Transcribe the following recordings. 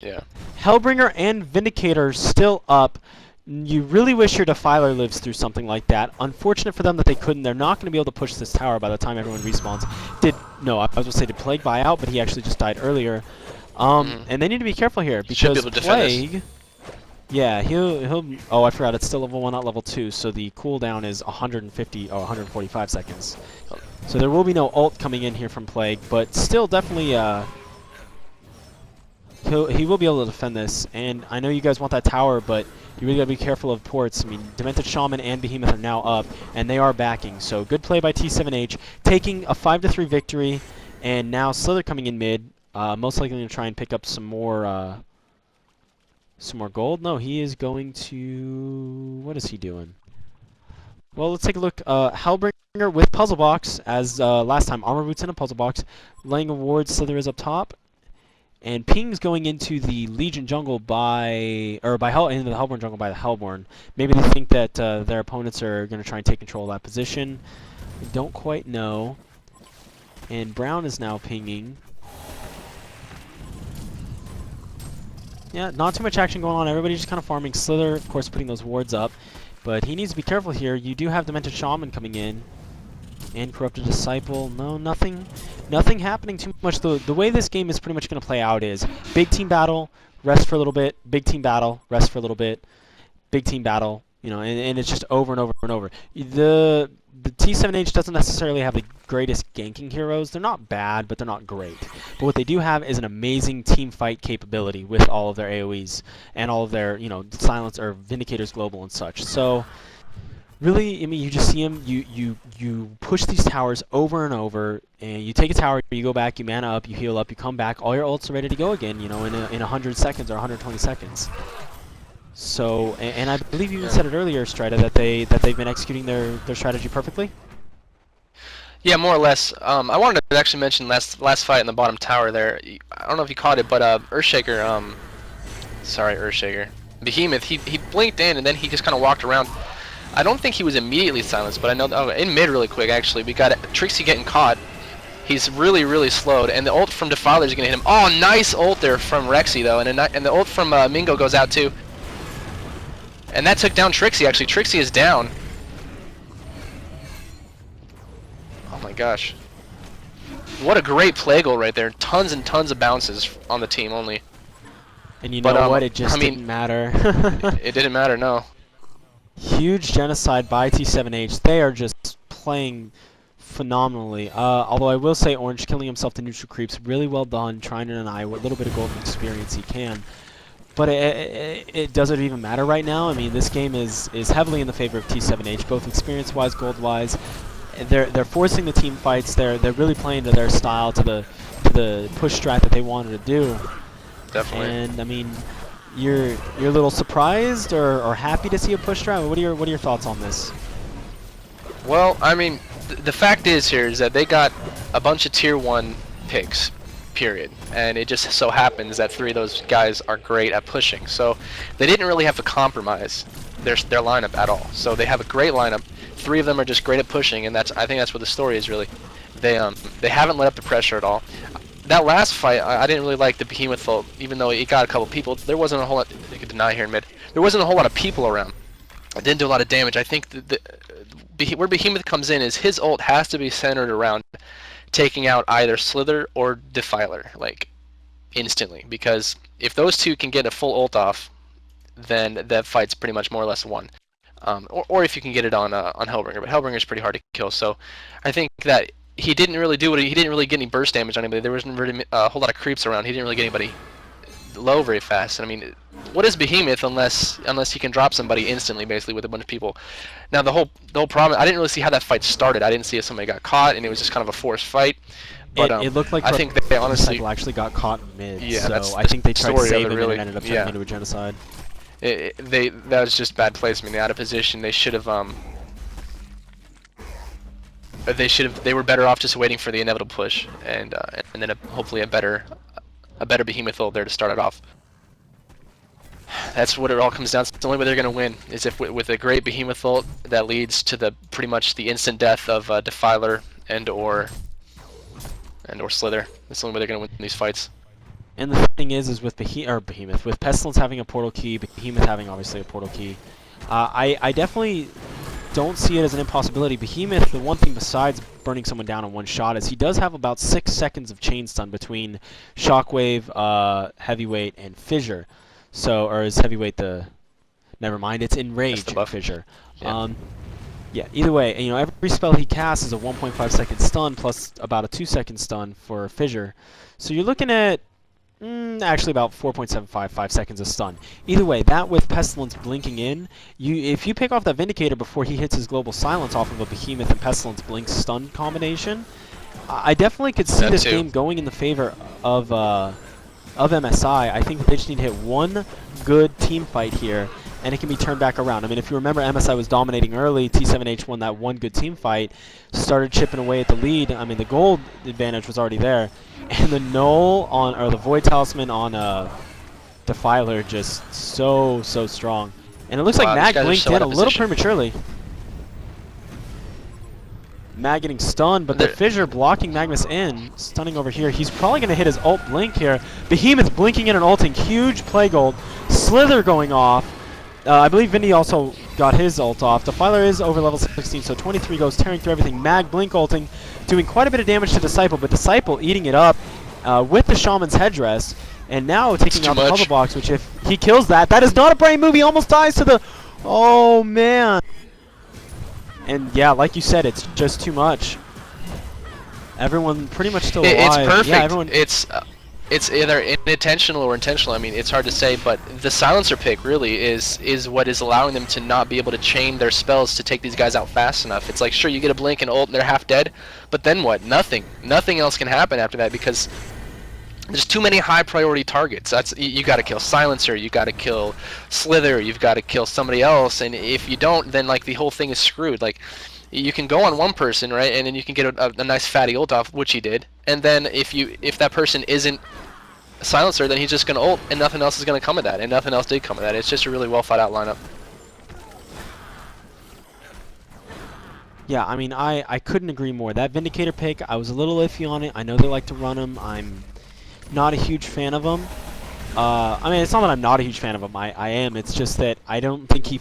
Yeah. Hellbringer and Vindicator still up. You really wish your Defiler lives through something like that. Unfortunate for them that they couldn't. They're not going to be able to push this tower by the time everyone respawns. No, I was going to say did Plague buy out, but he actually just died earlier. And they need to be careful here Should be because able to defend Plague. this. Yeah, he'll. Oh, I forgot. It's still level 1, not level 2. So the cooldown is 145 seconds. So there will be no ult coming in here from Plague, but still definitely. He will be able to defend this. And I know you guys want that tower, but you really gotta be careful of ports. I mean, Demented Shaman and Behemoth are now up, and they are backing. So good play by T7H, taking a 5-3 victory, and now Slither coming in mid, most likely going to try and pick up some more gold. No, he is going to. What is he doing? Well, let's take a look. Hellbringer with Puzzle Box, as last time. Armor Boots in a Puzzle Box. Laying a ward, Slither is up top. And Ping's going into the Legion jungle into the Hellborn jungle by the Hellborn. Maybe they think that their opponents are going to try and take control of that position. I don't quite know. And Brown is now pinging. Yeah, not too much action going on. Everybody's just kind of farming. Slither, of course, putting those wards up. But he needs to be careful here. You do have Demented Shaman coming in. And Corrupted Disciple. No, nothing happening too much. The way this game is pretty much going to play out is big team battle, rest for a little bit, big team battle, rest for a little bit, big team battle, you know, and it's just over and over and over. The T7H doesn't necessarily have the greatest ganking heroes. They're not bad, but they're not great. But what they do have is an amazing team fight capability with all of their AoEs and all of their, you know, Silence or Vindicators Global and such. So really, I mean, you just see him. You push these towers over and over, and you take a tower, you go back, you mana up, you heal up, you come back, all your ults are ready to go again. You know, in 100 seconds or 120 seconds. So, and I believe you even said it earlier, Strida, that they've been executing their strategy perfectly. Yeah, more or less. I wanted to actually mention last fight in the bottom tower there. I don't know if you caught it, but Earthshaker. Sorry, Earthshaker. Behemoth. He blinked in and then he just kind of walked around. I don't think he was immediately silenced, but I know in mid really quick actually. We got Trixie getting caught. He's really slowed, and the ult from Defiler is gonna hit him. Oh, nice ult there from Rexy though, and the ult from Mingo goes out too. And that took down Trixie actually. Trixie is down. Oh my gosh. What a great play goal right there. Tons and tons of bounces on the team only. And you know what? It just didn't matter. It didn't matter, no. Huge genocide by T7H. They are just playing phenomenally. Although I will say Orange killing himself to neutral creeps, really well done, trying to deny what little bit of golden experience he can. But it doesn't even matter right now. I mean, this game is heavily in the favor of T7H, both experience-wise, gold-wise. They're forcing the team fights. They're really playing to their style, to the push strat that they wanted to do. Definitely. And I mean, you're a little surprised or happy to see a push strat? What are your thoughts on this? Well, I mean, the fact is here is that they got a bunch of tier 1 picks, period. And it just so happens that 3 of those guys are great at pushing. So they didn't really have to compromise their lineup at all. So they have a great lineup. 3 of them are just great at pushing, and I think that's what the story is really. They haven't let up the pressure at all. That last fight, I didn't really like the Behemoth ult, even though it got a couple people. There wasn't a whole lot. You could deny here in mid. There wasn't a whole lot of people around. It didn't do a lot of damage. I think where Behemoth comes in is his ult has to be centered around taking out either Slither or Defiler, like instantly. Because if those 2 can get a full ult off, then that fight's pretty much more or less won. Or if you can get it on Hellbringer, but Hellbringer is pretty hard to kill. So I think that he didn't really he didn't really get any burst damage on anybody. There wasn't really a whole lot of creeps around. He didn't really get anybody low very fast. And I mean, what is Behemoth unless he can drop somebody instantly, basically, with a bunch of people? Now the whole problem, I didn't really see how that fight started. I didn't see if somebody got caught, and it was just kind of a forced fight. But it looked like I think they honestly actually got caught in mid. Yeah, so I think they tried to save him really, and it ended up turning into a genocide. That was just bad placement. Out of position. They should have they were better off just waiting for the inevitable push and then hopefully a better Behemoth ult there to start it off. That's what it all comes down to. The only way they're going to win is if with a great Behemoth ult that leads to pretty much the instant death of Defiler and or Slither. That's the only way they're going to win these fights. And the thing is with Behemoth, with Pestilence having a portal key, Behemoth having obviously a portal key, I definitely don't see it as an impossibility. Behemoth, the one thing besides burning someone down in one shot is he does have about 6 seconds of chain stun between Shockwave, Heavyweight, and Fissure. So, or is Heavyweight the... Never mind, it's Enrage and Fissure. Yeah. Yeah, either way, you know, every spell he casts is a 1.5 second stun plus about a 2 second stun for Fissure. So you're looking at actually about 4.75, 5 seconds of stun. Either way, that with Pestilence blinking in, if you pick off that Vindicator before he hits his Global Silence off of a Behemoth and Pestilence blink stun combination, I definitely could see this game going in the favor of MSI. I think they just need to hit one good team fight here, and it can be turned back around. I mean, if you remember, MSI was dominating early. T7H won that one good team fight, started chipping away at the lead. I mean, the gold advantage was already there. And the Null on, or the Void Talisman on Defiler just so strong. And it looks like Mag blinked in a little prematurely. Mag getting stunned, but the Fissure blocking Magnus in, stunning over here. He's probably going to hit his ult blink here. Behemoth blinking in and ulting, huge Plague ult. Slither going off. I believe Vindy also got his ult off. Defiler is over level 16, so 23 goes tearing through everything. Mag blink ulting, doing quite a bit of damage to Disciple, but Disciple eating it up with the Shaman's Headdress, and now taking out the Puzzle Box, which if he kills that is not a brain move. He almost dies to the... Oh, man. And yeah, like you said, it's just too much. Everyone pretty much still alive. It's perfect. Yeah, everyone... It's either unintentional or intentional. I mean, it's hard to say, but the silencer pick really is what is allowing them to not be able to chain their spells to take these guys out fast enough. It's like, sure, you get a blink and ult and they're half dead, but then what? Nothing else can happen after that because there's too many high priority targets. You got to kill silencer, you got to kill Slither, you've got to kill somebody else, and if you don't, then like the whole thing is screwed. Like, you can go on one person, right, and then you can get a nice fatty ult off, which he did, and then if that person isn't a silencer, then he's just gonna ult, and nothing else is gonna come of that, and nothing else did come of that. It's just a really well thought out lineup. Yeah, I mean, I couldn't agree more. That Vindicator pick, I was a little iffy on it. I know they like to run him. I'm not a huge fan of him. I mean, it's not that I'm not a huge fan of him. I am. It's just that I don't think he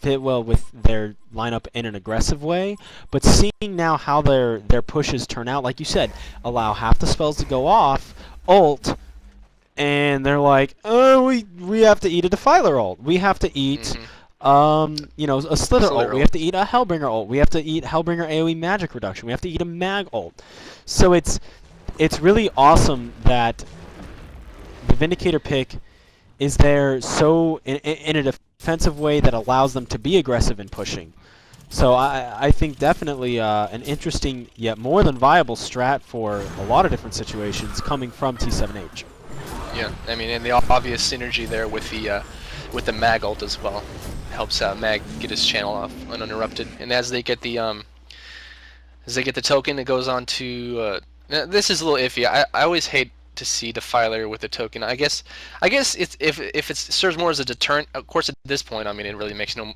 fit well with their lineup in an aggressive way, but seeing now how their pushes turn out, like you said, allow half the spells to go off, ult, and they're like, oh, we have to eat a Defiler ult, we have to eat you know, a Slither ult, we have to eat a Hellbringer ult, we have to eat Hellbringer AoE magic reduction, we have to eat a Mag ult. So it's really awesome that the Vindicator pick is there so in a defensive way that allows them to be aggressive in pushing. So I think definitely an interesting yet more than viable strat for a lot of different situations coming from T7H. Yeah, I mean, and the obvious synergy there with the Mag ult as well helps Mag get his channel off uninterrupted. And as they get the token, it goes on to this is a little iffy. I always hate to see Defiler with a token. I guess it's if it serves more as a deterrent. Of course, at this point, I mean, it really makes no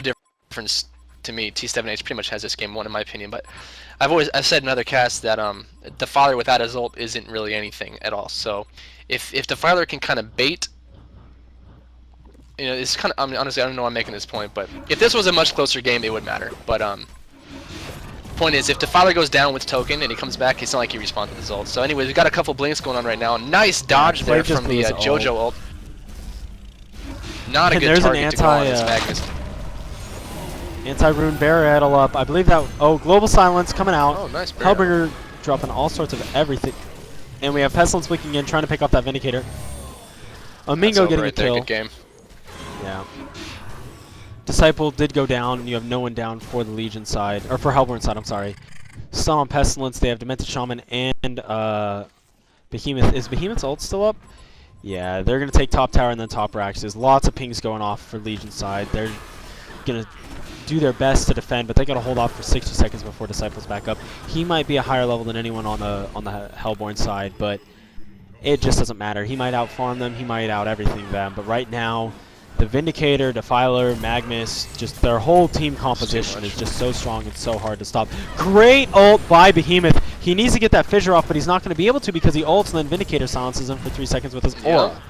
difference to me. T7H pretty much has this game won in my opinion. But I've said in other casts that Defiler without his ult isn't really anything at all. So if Defiler can kind of bait, you know, it's kind of, I mean, honestly, I don't know why I'm making this point, but if this was a much closer game, it would matter. But point is, if Defiler goes down with token and he comes back, it's not like he respawns with his ult. So anyways, we've got a couple blinks going on right now. Nice dodge there from the JoJo ult. Not a good target to go on this Magnus. Anti-Rune Barrel up. I believe that... Oh, Global Silence coming out. Oh, nice barrel. Hellbringer dropping all sorts of everything. And we have Pestilence blinking in, trying to pick off that Vindicator. Amingo getting a kill. Good game. Yeah. Disciple did go down, and you have no one down for the Legion side, or for Hellborn side, I'm sorry. Stun on Pestilence, they have Demented Shaman and Behemoth. Is Behemoth's ult still up? Yeah, they're going to take top tower and then top racks. There's lots of pings going off for Legion side. They're going to do their best to defend, but they got to hold off for 60 seconds before Disciple's back up. He might be a higher level than anyone on the Hellborn side, but it just doesn't matter. He might outfarm them, he might out everything them, but right now, the Vindicator, Defiler, Magnus, just their whole team composition is just so strong and so hard to stop. Great ult by Behemoth. He needs to get that fissure off, but he's not going to be able to because he ults and then Vindicator silences him for 3 seconds with his Yeah. aura.